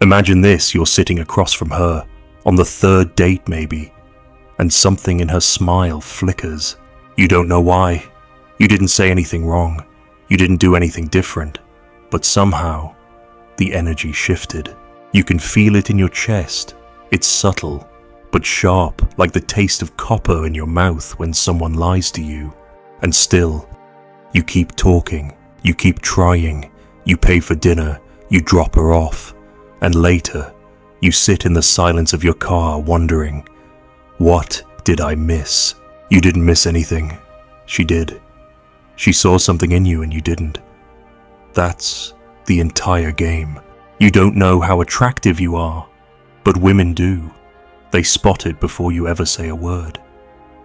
Imagine this, you're sitting across from her, on the third date maybe, and something in her smile flickers. You don't know why. You didn't say anything wrong. You didn't do anything different. But somehow, the energy shifted. You can feel it in your chest. It's subtle, but sharp, like the taste of copper in your mouth when someone lies to you. And still, you keep talking, you keep trying, you pay for dinner, you drop her off, and later, you sit in the silence of your car wondering, what did I miss? You didn't miss anything. She did. She saw something in you and you didn't. That's the entire game. You don't know how attractive you are, but women do. They spot it before you ever say a word.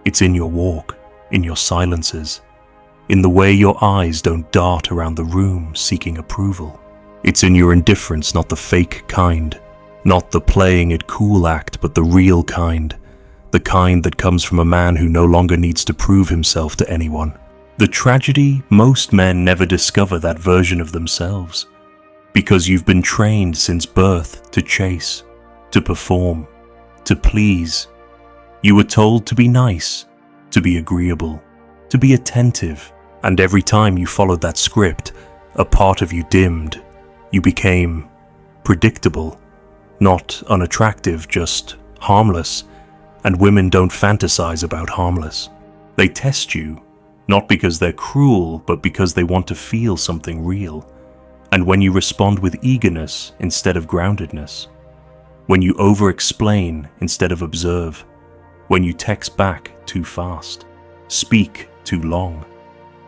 It's in your walk, in your silences, in the way your eyes don't dart around the room seeking approval. It's in your indifference, not the fake kind, not the playing it cool act, but the real kind, the kind that comes from a man who no longer needs to prove himself to anyone. The tragedy, most men never discover that version of themselves, because you've been trained since birth to chase, to perform, to please. You were told to be nice, to be agreeable, to be attentive, and every time you followed that script, a part of you dimmed. You became predictable, not unattractive, just harmless, and women don't fantasize about harmless. They test you, not because they're cruel, but because they want to feel something real. And when you respond with eagerness instead of groundedness, when you over-explain instead of observe, when you text back too fast, speak too long,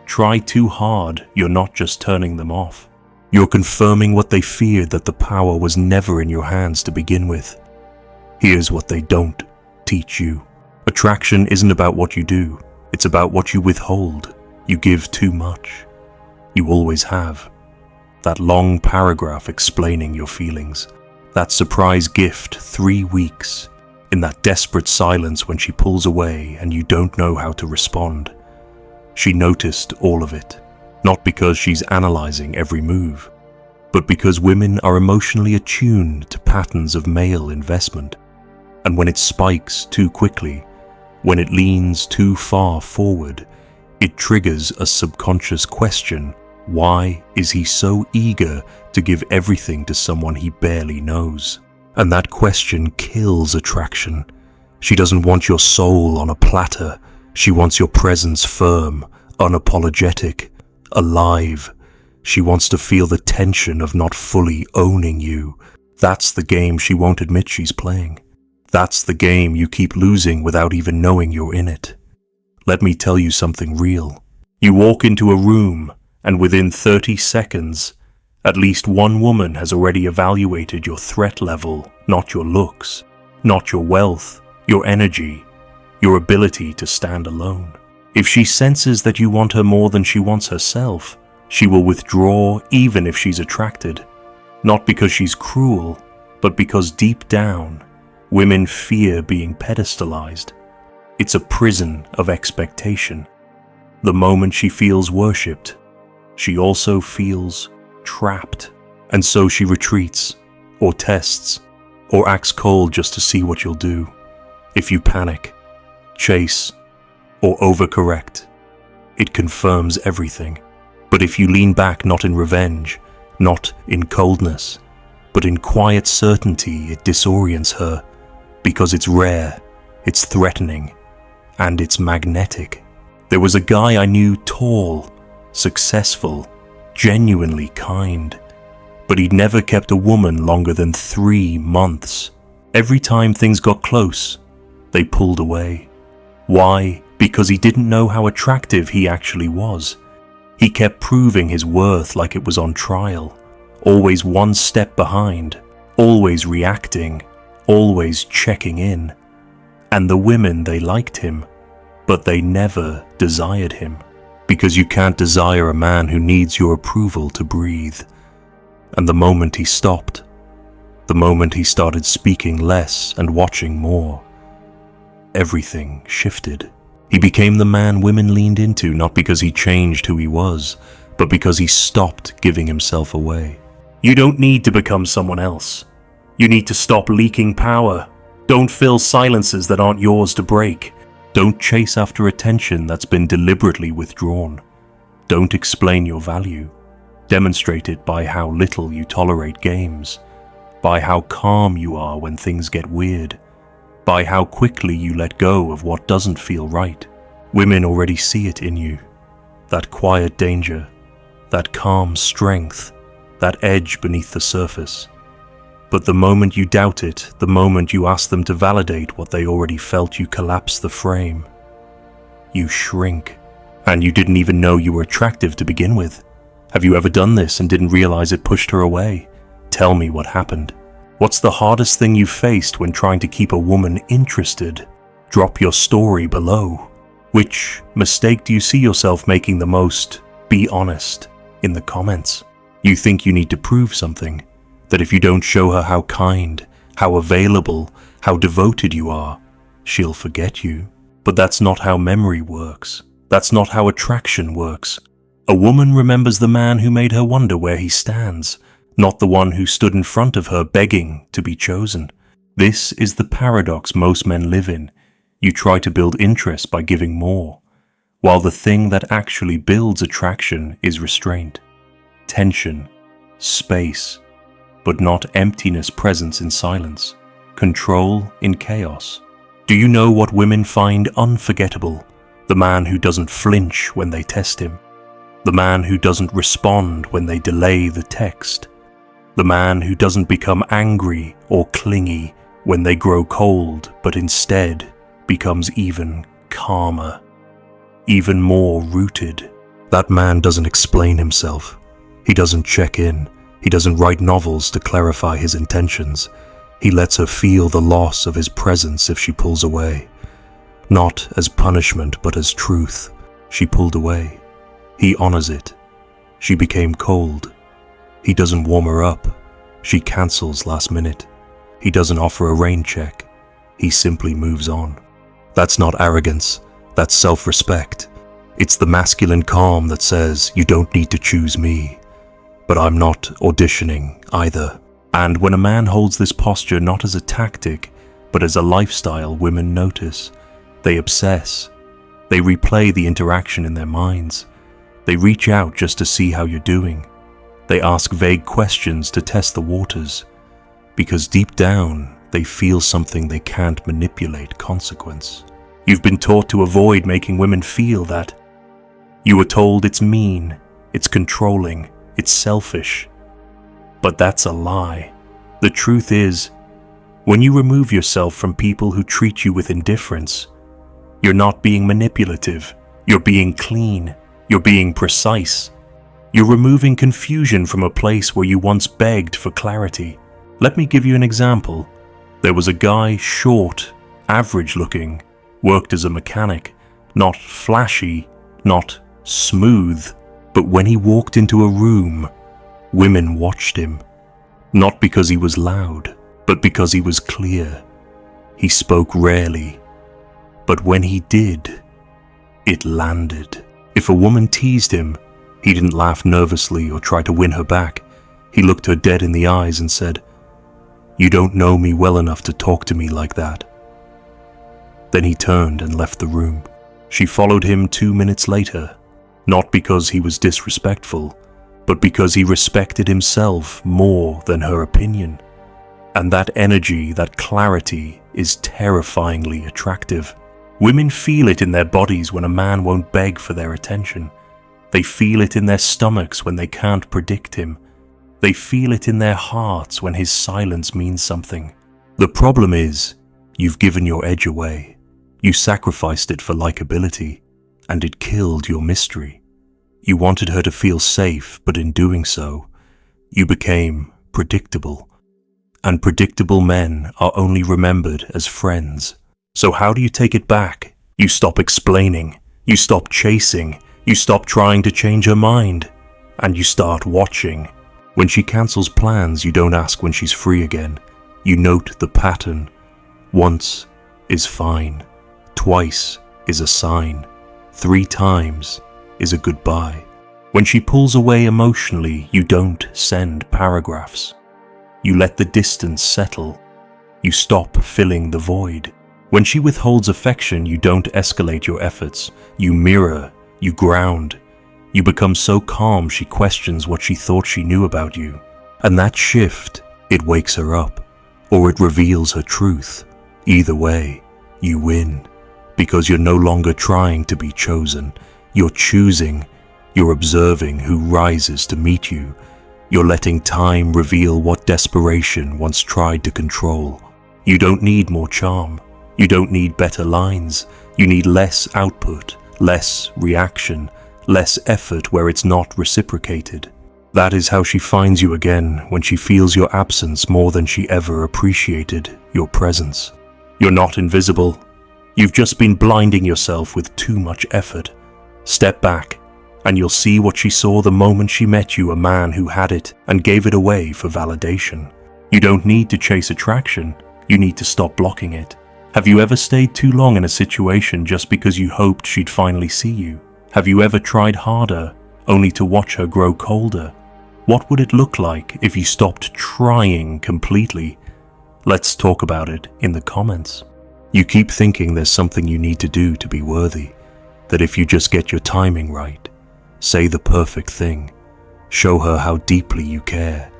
try too hard, you're not just turning them off. You're confirming what they feared, that the power was never in your hands to begin with. Here's what they don't teach you. Attraction isn't about what you do. It's about what you withhold. You give too much. You always have. That long paragraph explaining your feelings. That surprise gift 3 weeks. In that desperate silence when she pulls away and you don't know how to respond. She noticed all of it. Not because she's analyzing every move, but because women are emotionally attuned to patterns of male investment. And when it spikes too quickly, when it leans too far forward, it triggers a subconscious question. Why is he so eager to give everything to someone he barely knows? And that question kills attraction. She doesn't want your soul on a platter. She wants your presence firm, unapologetic, alive. She wants to feel the tension of not fully owning you. That's the game she won't admit she's playing. That's the game you keep losing without even knowing you're in it. Let me tell you something real. You walk into a room, and within 30 seconds, at least one woman has already evaluated your threat level, not your looks, not your wealth, your energy, your ability to stand alone. If she senses that you want her more than she wants herself, she will withdraw even if she's attracted. Not because she's cruel, but because deep down, women fear being pedestalized. It's a prison of expectation. The moment she feels worshipped, she also feels trapped. And so she retreats, or tests, or acts cold just to see what you'll do. If you panic, chase, or overcorrect, it confirms everything. But if you lean back not in revenge, not in coldness, but in quiet certainty, it disorients her, because it's rare, it's threatening, and it's magnetic. There was a guy I knew, tall, successful, genuinely kind, but he'd never kept a woman longer than 3 months. Every time things got close, they pulled away. Why? Because he didn't know how attractive he actually was. He kept proving his worth like it was on trial, always one step behind, always reacting, always checking in. And the women, they liked him, but they never desired him. Because you can't desire a man who needs your approval to breathe. And the moment he stopped, the moment he started speaking less and watching more, everything shifted. He became the man women leaned into, not because he changed who he was, but because he stopped giving himself away. You don't need to become someone else. You need to stop leaking power. Don't fill silences that aren't yours to break. Don't chase after attention that's been deliberately withdrawn. Don't explain your value. Demonstrate it by how little you tolerate games, by how calm you are when things get weird, by how quickly you let go of what doesn't feel right. Women already see it in you. That quiet danger, that calm strength, that edge beneath the surface. But the moment you doubt it, the moment you ask them to validate what they already felt, you collapse the frame. You shrink. And you didn't even know you were attractive to begin with. Have you ever done this and didn't realize it pushed her away? Tell me what happened. What's the hardest thing you faced when trying to keep a woman interested? Drop your story below. Which mistake do you see yourself making the most? Be honest in the comments. You think you need to prove something, that if you don't show her how kind, how available, how devoted you are, she'll forget you. But that's not how memory works. That's not how attraction works. A woman remembers the man who made her wonder where he stands, not the one who stood in front of her begging to be chosen. This is the paradox most men live in. You try to build interest by giving more, while the thing that actually builds attraction is restraint, tension, space, but not emptiness, presence in silence, control in chaos. Do you know what women find unforgettable? The man who doesn't flinch when they test him. The man who doesn't respond when they delay the text. The man who doesn't become angry or clingy when they grow cold, but instead becomes even calmer, even more rooted. That man doesn't explain himself. He doesn't check in. He doesn't write novels to clarify his intentions. He lets her feel the loss of his presence if she pulls away. Not as punishment, but as truth. She pulled away. He honors it. She became cold. He doesn't warm her up. She cancels last minute. He doesn't offer a rain check. He simply moves on. That's not arrogance. That's self-respect. It's the masculine calm that says, you don't need to choose me. But I'm not auditioning either. And when a man holds this posture not as a tactic, but as a lifestyle, women notice. They obsess. They replay the interaction in their minds. They reach out just to see how you're doing. They ask vague questions to test the waters. Because deep down, they feel something they can't manipulate: consequence. You've been taught to avoid making women feel that. You were told it's mean, it's controlling, it's selfish. But that's a lie. The truth is, when you remove yourself from people who treat you with indifference, you're not being manipulative, you're being clean, you're being precise. You're removing confusion from a place where you once begged for clarity. Let me give you an example. There was a guy, short, average looking, worked as a mechanic, not flashy, not smooth, but when he walked into a room, women watched him. Not because he was loud, but because he was clear. He spoke rarely, but when he did, it landed. If a woman teased him, he didn't laugh nervously or try to win her back. He looked her dead in the eyes and said, "You don't know me well enough to talk to me like that." Then he turned and left the room. She followed him 2 minutes later, not because he was disrespectful, but because he respected himself more than her opinion. And that energy, that clarity, is terrifyingly attractive. Women feel it in their bodies when a man won't beg for their attention. They feel it in their stomachs when they can't predict him. They feel it in their hearts when his silence means something. The problem is, you've given your edge away. You sacrificed it for likability, and it killed your mystery. You wanted her to feel safe, but in doing so, you became predictable. And predictable men are only remembered as friends. So how do you take it back? You stop explaining, you stop chasing, you stop trying to change her mind, and you start watching. When she cancels plans, you don't ask when she's free again. You note the pattern. Once is fine. Twice is a sign. 3 times is a goodbye. When she pulls away emotionally, you don't send paragraphs. You let the distance settle. You stop filling the void. When she withholds affection, you don't escalate your efforts. You mirror, you ground. You become so calm she questions what she thought she knew about you. And that shift, it wakes her up, or it reveals her truth. Either way, you win, because you're no longer trying to be chosen. You're choosing, you're observing who rises to meet you. You're letting time reveal what desperation once tried to control. You don't need more charm. You don't need better lines. You need less output, less reaction, less effort where it's not reciprocated. That is how she finds you again, when she feels your absence more than she ever appreciated your presence. You're not invisible. You've just been blinding yourself with too much effort. Step back, and you'll see what she saw the moment she met you, a man who had it and gave it away for validation. You don't need to chase attraction. You need to stop blocking it. Have you ever stayed too long in a situation just because you hoped she'd finally see you? Have you ever tried harder, only to watch her grow colder? What would it look like if you stopped trying completely? Let's talk about it in the comments. You keep thinking there's something you need to do to be worthy, that if you just get your timing right, say the perfect thing, show her how deeply you care,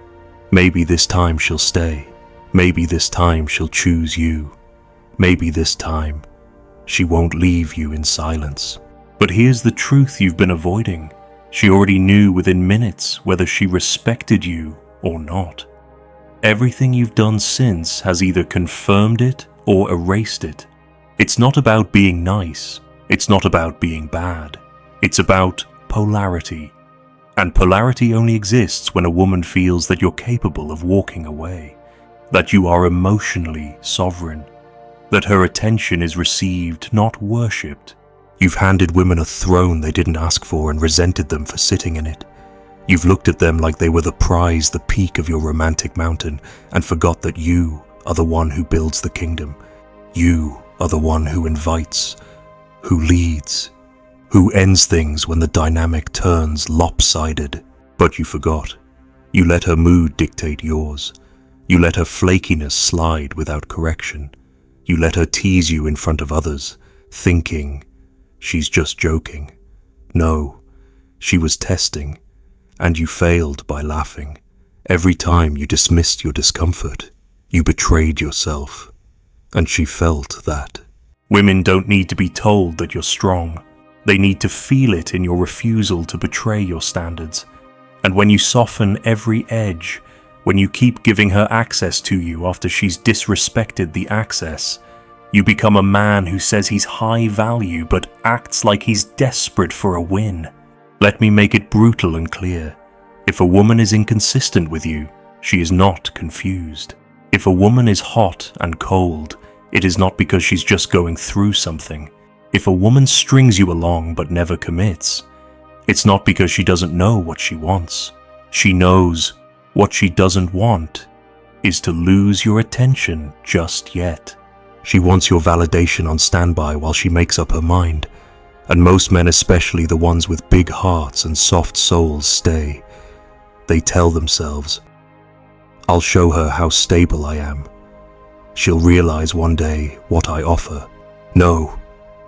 maybe this time she'll stay, maybe this time she'll choose you, maybe this time she won't leave you in silence. But here's the truth you've been avoiding. She already knew within minutes whether she respected you or not. Everything you've done since has either confirmed it or erased it. It's not about being nice. It's not about being bad. It's about polarity. And polarity only exists when a woman feels that you're capable of walking away, that you are emotionally sovereign, that her attention is received, not worshipped. You've handed women a throne they didn't ask for and resented them for sitting in it. You've looked at them like they were the prize, the peak of your romantic mountain, and forgot that you are the one who builds the kingdom. You are the one who invites, who leads, who ends things when the dynamic turns lopsided. But you forgot. You let her mood dictate yours. You let her flakiness slide without correction. You let her tease you in front of others, thinking she's just joking. No, she was testing, and you failed by laughing. Every time you dismissed your discomfort, you betrayed yourself, and she felt that. Women don't need to be told that you're strong. They need to feel it in your refusal to betray your standards. And when you soften every edge, when you keep giving her access to you after she's disrespected the access, you become a man who says he's high value but acts like he's desperate for a win. Let me make it brutal and clear. If a woman is inconsistent with you, she is not confused. If a woman is hot and cold, it is not because she's just going through something. If a woman strings you along but never commits, it's not because she doesn't know what she wants. She knows what she doesn't want is to lose your attention just yet. She wants your validation on standby while she makes up her mind. And most men, especially the ones with big hearts and soft souls, stay. They tell themselves, I'll show her how stable I am. She'll realize one day what I offer. No,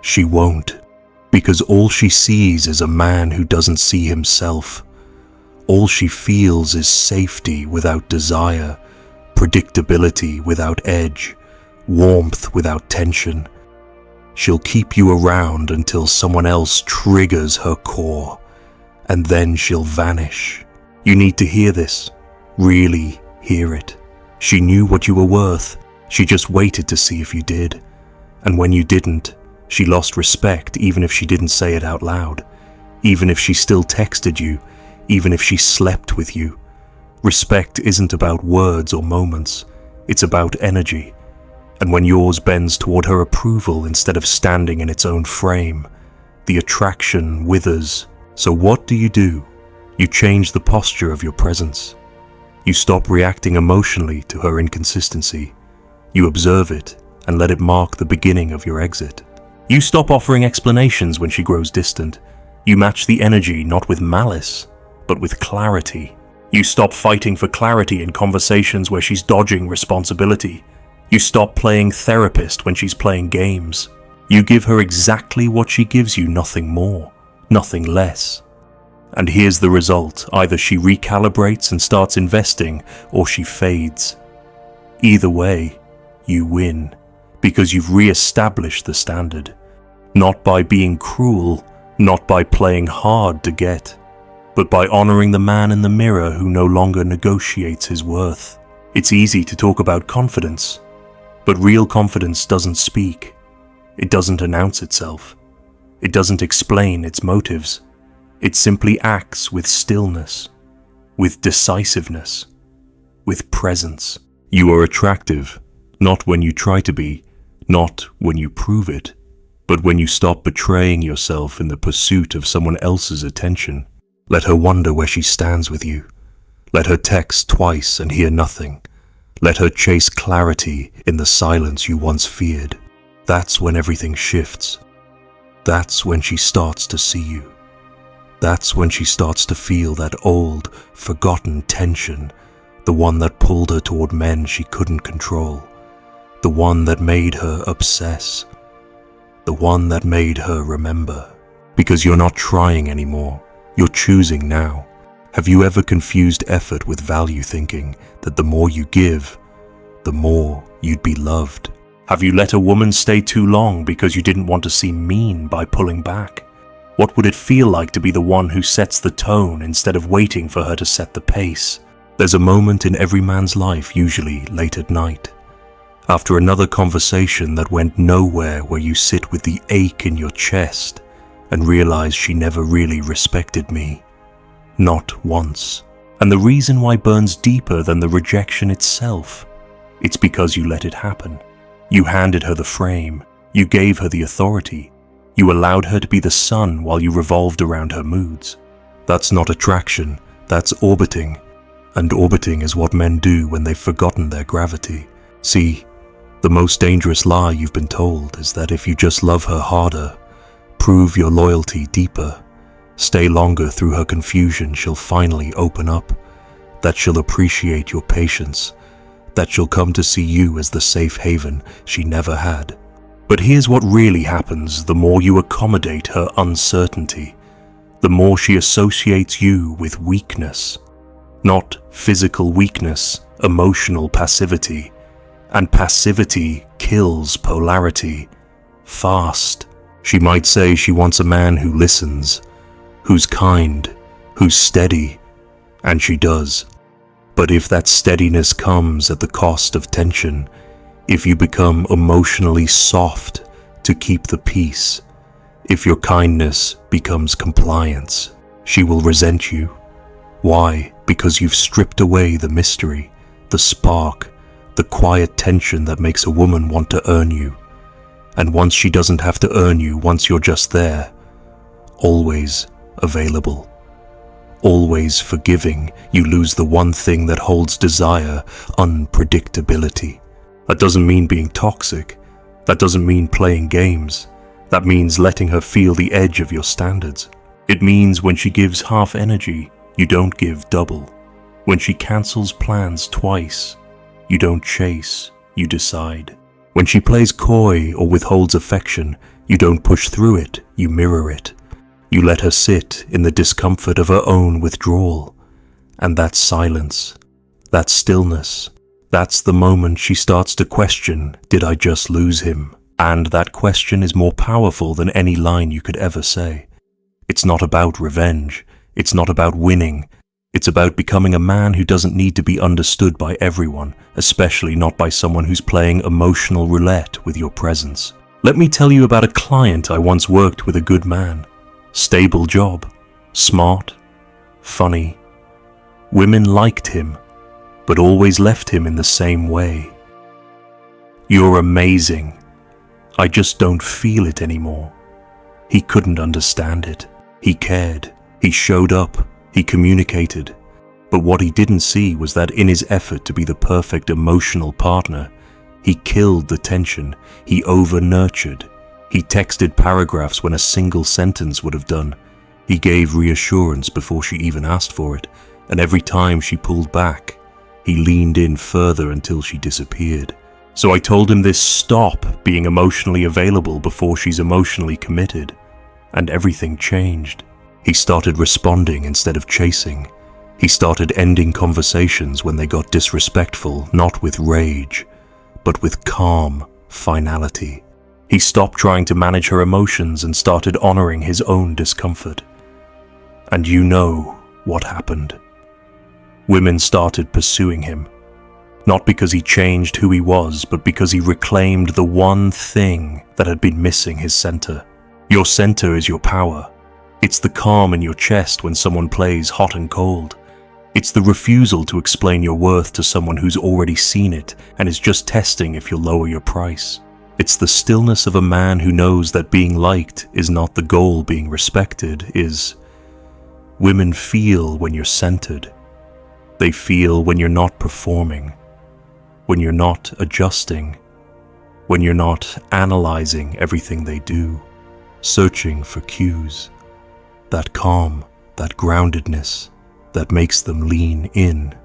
she won't, because all she sees is a man who doesn't see himself. All she feels is safety without desire, predictability without edge, warmth without tension. She'll keep you around until someone else triggers her core, and then she'll vanish. You need to hear this, really hear it. She knew what you were worth. She just waited to see if you did. And when you didn't, she lost respect even if she didn't say it out loud, even if she still texted you, even if she slept with you. Respect isn't about words or moments. It's about energy. And when yours bends toward her approval instead of standing in its own frame, the attraction withers. So what do? You change the posture of your presence. You stop reacting emotionally to her inconsistency. You observe it and let it mark the beginning of your exit. You stop offering explanations when she grows distant. You match the energy not with malice, but with clarity. You stop fighting for clarity in conversations where she's dodging responsibility. You stop playing therapist when she's playing games. You give her exactly what she gives you, nothing more, nothing less. And here's the result: either she recalibrates and starts investing, or she fades. Either way, you win, because you've re-established the standard. Not by being cruel, not by playing hard to get, but by honoring the man in the mirror who no longer negotiates his worth. It's easy to talk about confidence, but real confidence doesn't speak. It doesn't announce itself. It doesn't explain its motives. It simply acts with stillness, with decisiveness, with presence. You are attractive, not when you try to be, not when you prove it, but when you stop betraying yourself in the pursuit of someone else's attention. Let her wonder where she stands with you. Let her text twice and hear nothing. Let her chase clarity in the silence you once feared. That's when everything shifts. That's when she starts to see you. That's when she starts to feel that old, forgotten tension, the one that pulled her toward men she couldn't control, the one that made her obsess, the one that made her remember. Because you're not trying anymore, you're choosing now. Have you ever confused effort with value, thinking that the more you give, the more you'd be loved? Have you let a woman stay too long because you didn't want to seem mean by pulling back? What would it feel like to be the one who sets the tone instead of waiting for her to set the pace? There's a moment in every man's life, usually late at night, after another conversation that went nowhere, where you sit with the ache in your chest and realize she never really respected me. Not once. And the reason why burns deeper than the rejection itself. It's because you let it happen. You handed her the frame. You gave her the authority. You allowed her to be the sun while you revolved around her moods. That's not attraction, that's orbiting. And orbiting is what men do when they've forgotten their gravity. See, the most dangerous lie you've been told is that if you just love her harder, prove your loyalty deeper, stay longer through her confusion, she'll finally open up, that she'll appreciate your patience, that she'll come to see you as the safe haven she never had. But here's what really happens: the more you accommodate her uncertainty, the more she associates you with weakness. Not physical weakness, emotional passivity. And passivity kills polarity. Fast. She might say she wants a man who listens, who's kind, who's steady, and she does. But if that steadiness comes at the cost of tension, if you become emotionally soft to keep the peace, if your kindness becomes compliance, she will resent you. Why? Because you've stripped away the mystery, the spark, the quiet tension that makes a woman want to earn you. And once she doesn't have to earn you, once you're just there, always available, always forgiving, you lose the one thing that holds desire: unpredictability. That doesn't mean being toxic. That doesn't mean playing games. That means letting her feel the edge of your standards. It means when she gives half energy, you don't give double. When she cancels plans twice, you don't chase, you decide. When she plays coy or withholds affection, you don't push through it, you mirror it. You let her sit in the discomfort of her own withdrawal. And that silence, that stillness, that's the moment she starts to question, did I just lose him? And that question is more powerful than any line you could ever say. It's not about revenge. It's not about winning. It's about becoming a man who doesn't need to be understood by everyone, especially not by someone who's playing emotional roulette with your presence. Let me tell you about a client I once worked with. A good man. Stable job. Smart. Funny. Women liked him, but always left him in the same way. You're amazing. I just don't feel it anymore. He couldn't understand it. He cared. He showed up. He communicated. But what he didn't see was that in his effort to be the perfect emotional partner, he killed the tension. He over-nurtured. He texted paragraphs when a single sentence would have done. He gave reassurance before she even asked for it. and every time she pulled back, he leaned in further until she disappeared. So I told him this: stop being emotionally available before she's emotionally committed. And everything changed. He started responding instead of chasing. He started ending conversations when they got disrespectful, not with rage, but with calm finality. He stopped trying to manage her emotions and started honoring his own discomfort. And you know what happened. Women started pursuing him. Not because he changed who he was, but because he reclaimed the one thing that had been missing his center. Your center is your power. It's the calm in your chest when someone plays hot and cold. It's the refusal to explain your worth to someone who's already seen it and is just testing if you'll lower your price. It's the stillness of a man who knows that being liked is not the goal, being respected is. Women feel when you're centered. They feel when you're not performing, when you're not adjusting, when you're not analyzing everything they do, searching for cues. That calm, that groundedness, that makes them lean in.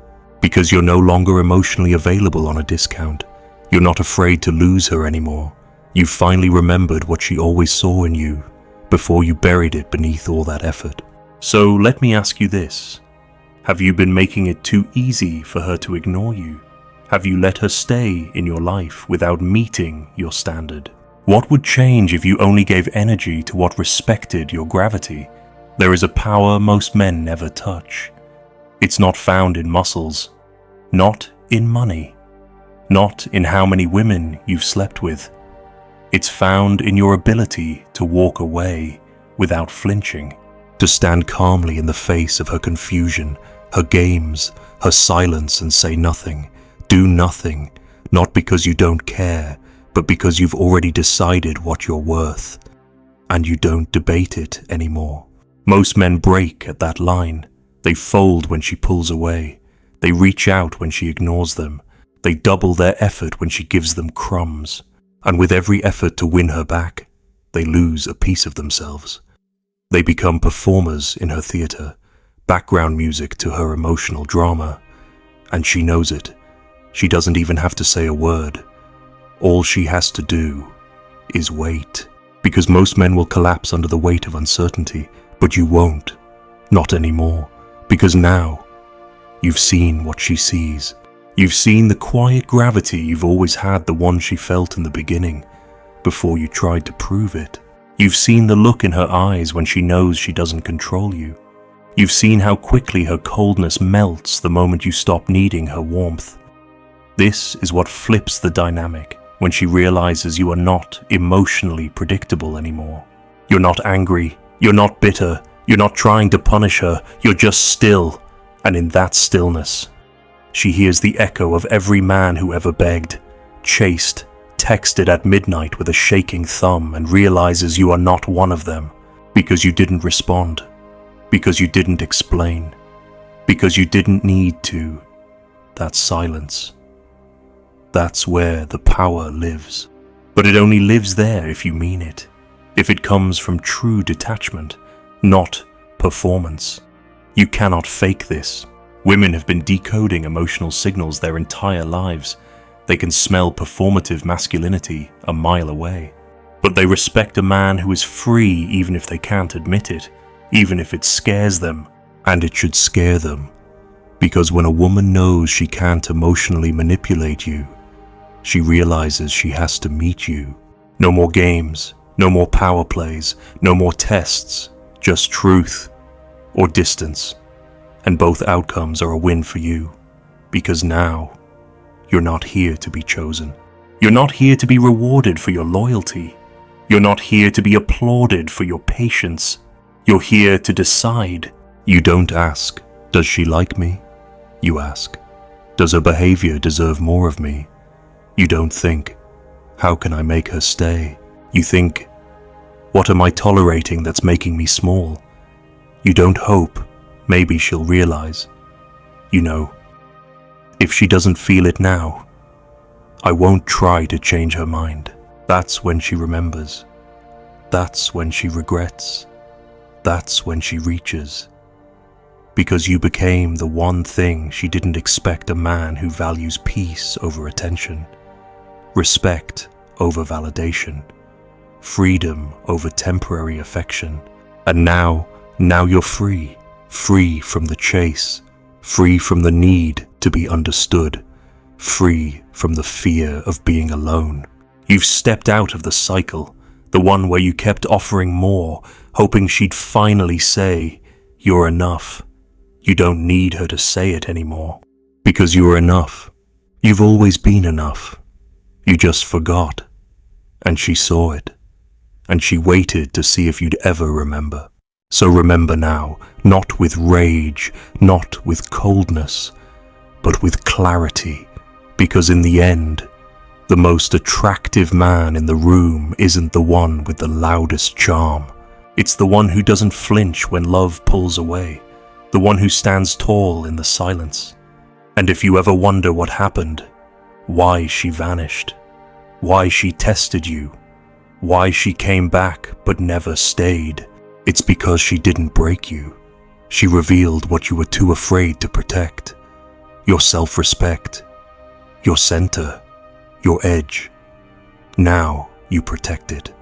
Because you're no longer emotionally available on a discount. You're not afraid to lose her anymore. You finally remembered what she always saw in you, before you buried it beneath all that effort. So let me ask you this. Have you been making it too easy for her to ignore you? Have you let her stay in your life without meeting your standard? What would change if you only gave energy to what respected your gravity? There is a power most men never touch. It's not found in muscles, not in money, not in how many women you've slept with. It's found in your ability to walk away without flinching, to stand calmly in the face of her confusion, her games, her silence, and say nothing, do nothing, not because you don't care, but because you've already decided what you're worth, and you don't debate it anymore. Most men break at that line. They fold when she pulls away. They reach out when she ignores them. They double their effort when she gives them crumbs. And with every effort to win her back, they lose a piece of themselves. They become performers in her theater, background music to her emotional drama. And she knows it. She doesn't even have to say a word. All she has to do is wait. Because most men will collapse under the weight of uncertainty, but you won't. Not anymore. Because now, you've seen what she sees. You've seen the quiet gravity you've always had, the one she felt in the beginning, before you tried to prove it. You've seen the look in her eyes when she knows she doesn't control you. You've seen how quickly her coldness melts the moment you stop needing her warmth. This is what flips the dynamic when she realizes you are not emotionally predictable anymore. You're not angry, you're not bitter, you're not trying to punish her, you're just still, and in that stillness, she hears the echo of every man who ever begged, chased, texted at midnight with a shaking thumb, and realizes you are not one of them, because you didn't respond, because you didn't explain, because you didn't need to. That silence. That's where the power lives. But it only lives there if you mean it, if it comes from true detachment, not performance. You cannot fake this. Women have been decoding emotional signals their entire lives. They can smell performative masculinity a mile away. But they respect a man who is free even if they can't admit it, even if it scares them. And it should scare them. Because when a woman knows she can't emotionally manipulate you, she realizes she has to meet you. No more games, no more power plays, no more tests, just truth or distance. And both outcomes are a win for you, because now you're not here to be chosen. You're not here to be rewarded for your loyalty. You're not here to be applauded for your patience. You're here to decide. You don't ask, does she like me? You ask, does her behavior deserve more of me? You don't think, how can I make her stay? You think, what am I tolerating that's making me small? You don't hope, maybe she'll realize. You know, if she doesn't feel it now, I won't try to change her mind. That's when she remembers. That's when she regrets. That's when she reaches. because you became the one thing she didn't expect a man who values peace over attention, respect over validation, freedom over temporary affection. And now you're free, free from the chase, free from the need to be understood, free from the fear of being alone. You've stepped out of the cycle, the one where you kept offering more, hoping she'd finally say, "You're enough." You don't need her to say it anymore, because you're enough. You've always been enough. You just forgot. And she saw it. And she waited to see if you'd ever remember. So remember now, not with rage, not with coldness, but with clarity, because in the end, the most attractive man in the room isn't the one with the loudest charm. It's the one who doesn't flinch when love pulls away, the one who stands tall in the silence. And if you ever wonder what happened, why she vanished, why she tested you, why she came back but never stayed, it's because she didn't break you. She revealed what you were too afraid to protect. Your self-respect, your center, your edge. Now you protect it.